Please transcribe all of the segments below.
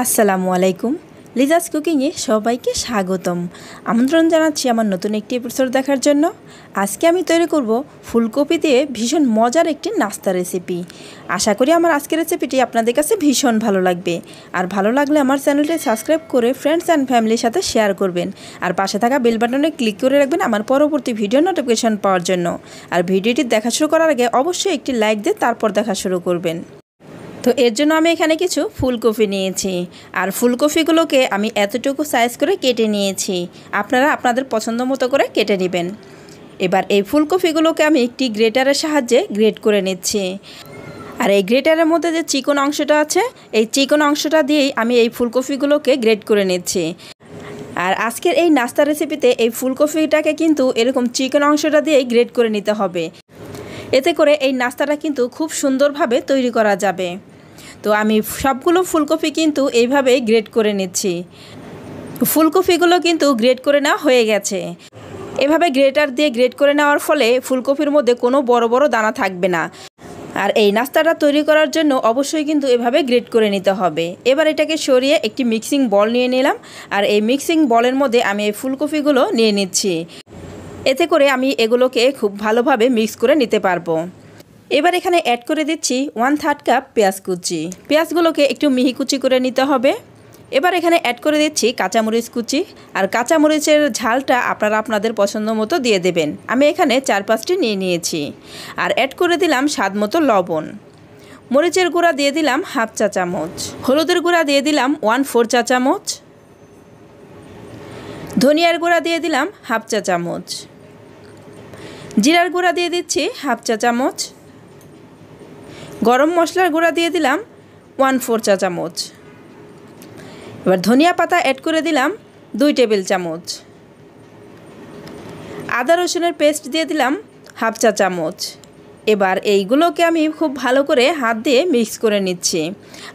আসসালামু আলাইকুম। লিজাস কুকিংয়ে সবাইকে স্বাগতম। আমন্ত্রণ জানাচ্ছি আমার নতুন একটি এপিসোড দেখার জন্য। আজকে আমি তৈরি করব ফুলকপি দিয়ে ভীষণ মজার একটি নাস্তা রেসিপি। আশা করি আমার আজকের রেসিপিটি আপনাদের কাছে ভীষণ ভালো লাগবে। আর ভালো লাগলে আমার চ্যানেলটি সাবস্ক্রাইব করে ফ্রেন্ডস অ্যান্ড ফ্যামিলির সাথে শেয়ার করবেন। আর পাশে থাকা বেল বাটনে ক্লিক করে রাখবেন আমার পরবর্তী ভিডিও নোটিফিকেশন পাওয়ার জন্য। আর ভিডিওটি দেখা শুরু করার আগে অবশ্যই একটি লাইক দিয়ে তারপর দেখা শুরু করবেন। তো এর জন্য আমি এখানে কিছু ফুলকপি নিয়েছি, আর ফুলকপিগুলোকে আমি এতটুকু সাইজ করে কেটে নিয়েছি। আপনারা আপনাদের পছন্দ মতো করে কেটে নেবেন। এবার এই ফুলকপিগুলোকে আমি একটি গ্রেটারের সাহায্যে গ্রেট করে নিচ্ছি। আর এই গ্রেটারের মধ্যে যে চিকন অংশটা আছে, এই চিকন অংশটা দিয়েই আমি এই ফুলকপিগুলোকে গ্রেট করে নিচ্ছি। আর আজকের এই নাস্তা রেসিপিতে এই ফুলকপিটাকে কিন্তু এরকম চিকন অংশটা দিয়েই গ্রেট করে নিতে হবে। এতে করে এই নাস্তাটা কিন্তু খুব সুন্দরভাবে তৈরি করা যাবে। তো আমি সবগুলো ফুলকপি কিন্তু এইভাবেই গ্রেট করে নিচ্ছি। ফুলকপিগুলো কিন্তু গ্রেট করে নেওয়া হয়ে গেছে। এভাবে গ্রেটার দিয়ে গ্রেট করে নেওয়ার ফলে ফুলকপির মধ্যে কোনো বড় বড় দানা থাকবে না। আর এই নাস্তাটা তৈরি করার জন্য অবশ্যই কিন্তু এভাবে গ্রেট করে নিতে হবে। এবার এটাকে সরিয়ে একটি মিক্সিং বল নিয়ে নিলাম। আর এই মিক্সিং বলের মধ্যে আমি এই ফুলকপিগুলো নিয়ে নিচ্ছি। এতে করে আমি এগুলোকে খুব ভালোভাবে মিক্স করে নিতে পারবো। এবার এখানে অ্যাড করে দিচ্ছি 1/3 কাপ পেঁয়াজ কুচি। পেঁয়াজগুলোকে একটু মিহি কুচি করে নিতে হবে। এবার এখানে অ্যাড করে দিচ্ছি কাঁচামরিচ কুচি। আর কাঁচামরিচের ঝালটা আপনারা আপনাদের পছন্দ মতো দিয়ে দেবেন। আমি এখানে 4-5টি নিয়ে নিয়েছি। আর অ্যাড করে দিলাম স্বাদ মতো লবণ। মরিচের গুঁড়া দিয়ে দিলাম 1/2 চা চামচ। হলুদের গুঁড়া দিয়ে দিলাম 1/4 চা চামচ। ধনিয়ার গুঁড়া দিয়ে দিলাম 1/2 চা চামচ। জিরার গুঁড়া দিয়ে দিচ্ছি 1/2 চা চামচ। গরম মশলার গুঁড়া দিয়ে দিলাম 1/4 চা চামচ। এবার ধনিয়া পাতা অ্যাড করে দিলাম 2 টেবিল চামচ। আদা রসুনের পেস্ট দিয়ে দিলাম 1/2 চা চামচ। এবার এইগুলোকে আমি খুব ভালো করে হাত দিয়ে মিক্স করে নিচ্ছি।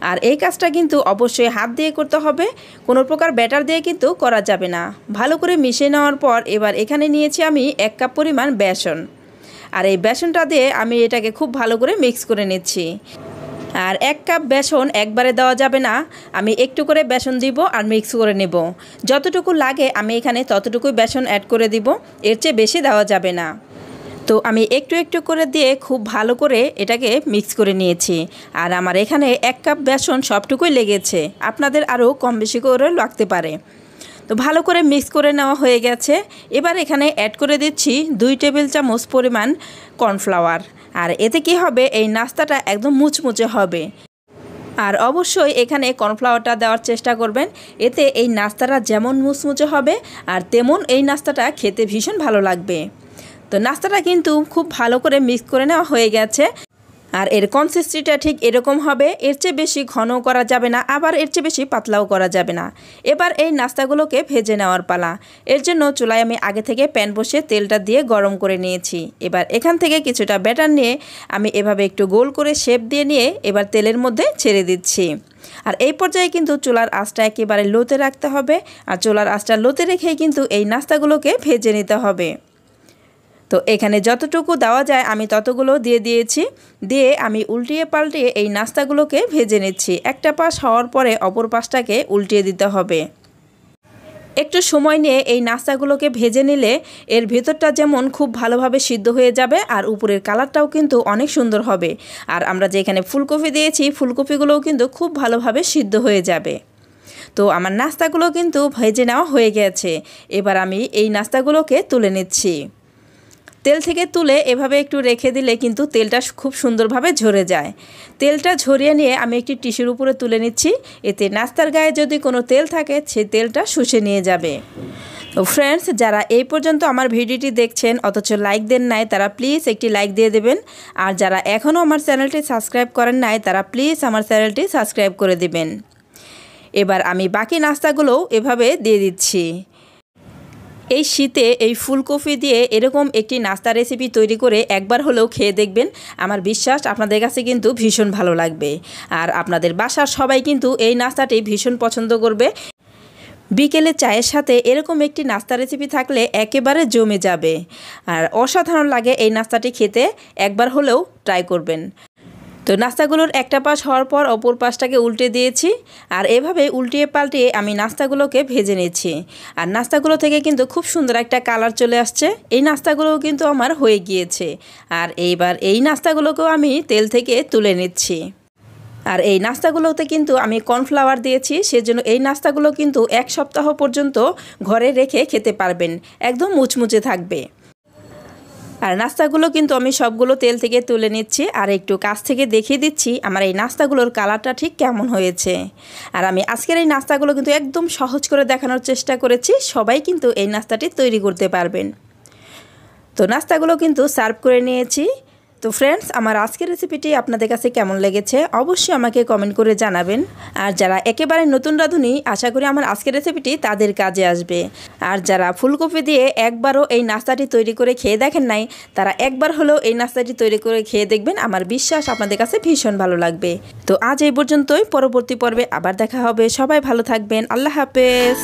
আর এই কাজটা কিন্তু অবশ্যই হাত দিয়ে করতে হবে, কোনো প্রকার ব্যাটার দিয়ে কিন্তু করা যাবে না। ভালো করে মিশিয়ে নেওয়ার পর এবার এখানে নিয়েছি আমি 1 কাপ পরিমাণ বেসন। আর এই বেসনটা দিয়ে আমি এটাকে খুব ভালো করে মিক্স করে নিচ্ছি। আর 1 কাপ বেসন একবারে দেওয়া যাবে না, আমি একটু করে বেসন দিব আর মিক্স করে নেব। যতটুকু লাগে আমি এখানে ততটুকুই বেসন অ্যাড করে দিব, এর চেয়ে বেশি দেওয়া যাবে না। তো আমি একটু একটু করে দিয়ে খুব ভালো করে এটাকে মিক্স করে নিয়েছি। আর আমার এখানে 1 কাপ বেসন সবটুকুই লেগেছে, আপনাদের আরও কম বেশি করে লাগতে পারে। তো ভালো করে মিক্স করে নেওয়া হয়ে গেছে। এবার এখানে অ্যাড করে দিচ্ছি 2 টেবিল চামচ পরিমাণ কর্নফ্লাওয়ার। আর এতে কি হবে, এই নাস্তাটা একদম মুচমুচে হবে। আর অবশ্যই এখানে কর্নফ্লাওয়ারটা দেওয়ার চেষ্টা করবেন, এতে এই নাস্তাটা যেমন মুচমুচে হবে আর তেমন এই নাস্তাটা খেতে ভীষণ ভালো লাগবে। তো নাস্তাটা কিন্তু খুব ভালো করে মিক্স করে নেওয়া হয়ে গেছে। আর এর কনসিস্টেন্সিটা ঠিক এরকম হবে, এর চেয়ে বেশি ঘনও করা যাবে না, আবার এর চেয়ে বেশি পাতলাও করা যাবে না। এবার এই নাস্তাগুলোকে ভেজে নেওয়ার পালা। এর জন্য চুলায় আমি আগে থেকে প্যান বসিয়ে তেলটা দিয়ে গরম করে নিয়েছি। এবার এখান থেকে কিছুটা ব্যাটার নিয়ে আমি এভাবে একটু গোল করে শেপ দিয়ে নিয়ে এবার তেলের মধ্যে ছেড়ে দিচ্ছি। আর এই পর্যায়ে কিন্তু চুলার আঁচটা একেবারে লোতে রাখতে হবে। আর চুলার আঁচটা লোতে রেখেই কিন্তু এই নাস্তাগুলোকে ভেজে নিতে হবে। তো এখানে যতটুকু দেওয়া যায় আমি ততগুলো দিয়ে দিয়েছি। দিয়ে আমি উল্টিয়ে পাল্টিয়ে এই নাস্তাগুলোকে ভেজে নিচ্ছি। একটা পাশ হওয়ার পরে অপর পাশটাকে উল্টিয়ে দিতে হবে। একটু সময় নিয়ে এই নাস্তাগুলোকে ভেজে নিলে এর ভেতরটা যেমন খুব ভালোভাবে সিদ্ধ হয়ে যাবে আর উপরের কালারটাও কিন্তু অনেক সুন্দর হবে। আর আমরা যে এখানে ফুলকপি দিয়েছি, ফুলকপিগুলোও কিন্তু খুব ভালোভাবে সিদ্ধ হয়ে যাবে। তো আমার নাস্তাগুলো কিন্তু ভেজে নেওয়া হয়ে গেছে। এবার আমি এই নাস্তাগুলোকে তুলে নিচ্ছি। তেল থেকে তুলে এভাবে একটু রেখে দিলে কিন্তু তেলটা খুব সুন্দরভাবে ঝরে যায়। তেলটা ঝরিয়ে নিয়ে আমি একটি টিস্যুর উপরে তুলে নিচ্ছি। এতে নাস্তার গায়ে যদি কোনো তেল থাকে সেই তেলটা শুষে নিয়ে যাবে। তো ফ্রেন্ডস, যারা এই পর্যন্ত আমার ভিডিওটি দেখছেন অথচ লাইক দেন নাই, তারা প্লিজ একটি লাইক দিয়ে দেবেন। আর যারা এখনও আমার চ্যানেলটি সাবস্ক্রাইব করেন নাই, তারা প্লিজ আমার চ্যানেলটি সাবস্ক্রাইব করে দেবেন। এবার আমি বাকি নাস্তাগুলোও এভাবে দিয়ে দিচ্ছি। এই শীতে এই ফুলকপি দিয়ে এরকম একটি নাস্তা রেসিপি তৈরি করে একবার হলেও খেয়ে দেখবেন। আমার বিশ্বাস আপনাদের কাছে কিন্তু ভীষণ ভালো লাগবে। আর আপনাদের বাসার সবাই কিন্তু এই নাস্তাটি ভীষণ পছন্দ করবে। বিকেলে চায়ের সাথে এরকম একটি নাস্তা রেসিপি থাকলে একেবারে জমে যাবে। আর অসাধারণ লাগে এই নাস্তাটি খেতে, একবার হলেও ট্রাই করবেন। তো নাস্তাগুলোর একটা পাশ হওয়ার পর অপর পাশটাকে উল্টে দিয়েছি আর এভাবে উল্টিয়ে পাল্টিয়ে আমি নাস্তাগুলোকে ভেজে নিচ্ছি। আর নাস্তাগুলো থেকে কিন্তু খুব সুন্দর একটা কালার চলে আসছে। এই নাস্তাগুলোও কিন্তু আমার হয়ে গিয়েছে। আর এইবার এই নাস্তাগুলোকেও আমি তেল থেকে তুলে নিচ্ছি। আর এই নাস্তাগুলোতে কিন্তু আমি কর্নফ্লাওয়ার দিয়েছি, সেজন্য এই নাস্তাগুলো কিন্তু 1 সপ্তাহ পর্যন্ত ঘরে রেখে খেতে পারবেন, একদম মুচমুচে থাকবে। আর নাস্তাগুলো কিন্তু আমি সবগুলো তেল থেকে তুলে নিচ্ছি আর একটু কাছ থেকে দেখিয়ে দিচ্ছি আমার এই নাস্তাগুলোর কালারটা ঠিক কেমন হয়েছে। আর আমি আজকের এই নাস্তাগুলো কিন্তু একদম সহজ করে দেখানোর চেষ্টা করেছি, সবাই কিন্তু এই নাস্তাটি তৈরি করতে পারবেন। তো নাস্তাগুলো কিন্তু সার্ভ করে নিয়েছি। তো ফ্রেন্ডস, আমার আজকের রেসিপিটি আপনাদের কাছে কেমন লেগেছে অবশ্যই আমাকে কমেন্ট করে জানাবেন। আর যারা একেবারে নতুন রাঁধুনি, আশা করি আমার আজকের রেসিপিটি তাদের কাজে আসবে। আর যারা ফুলকপি দিয়ে একবারও এই নাস্তাটি তৈরি করে খেয়ে দেখেন নাই, তারা একবার হলেও এই নাস্তাটি তৈরি করে খেয়ে দেখবেন, আমার বিশ্বাস আপনাদের কাছে ভীষণ ভালো লাগবে। তো আজ এই পর্যন্তই, পরবর্তী পর্বে আবার দেখা হবে। সবাই ভালো থাকবেন, আল্লাহ হাফেজ।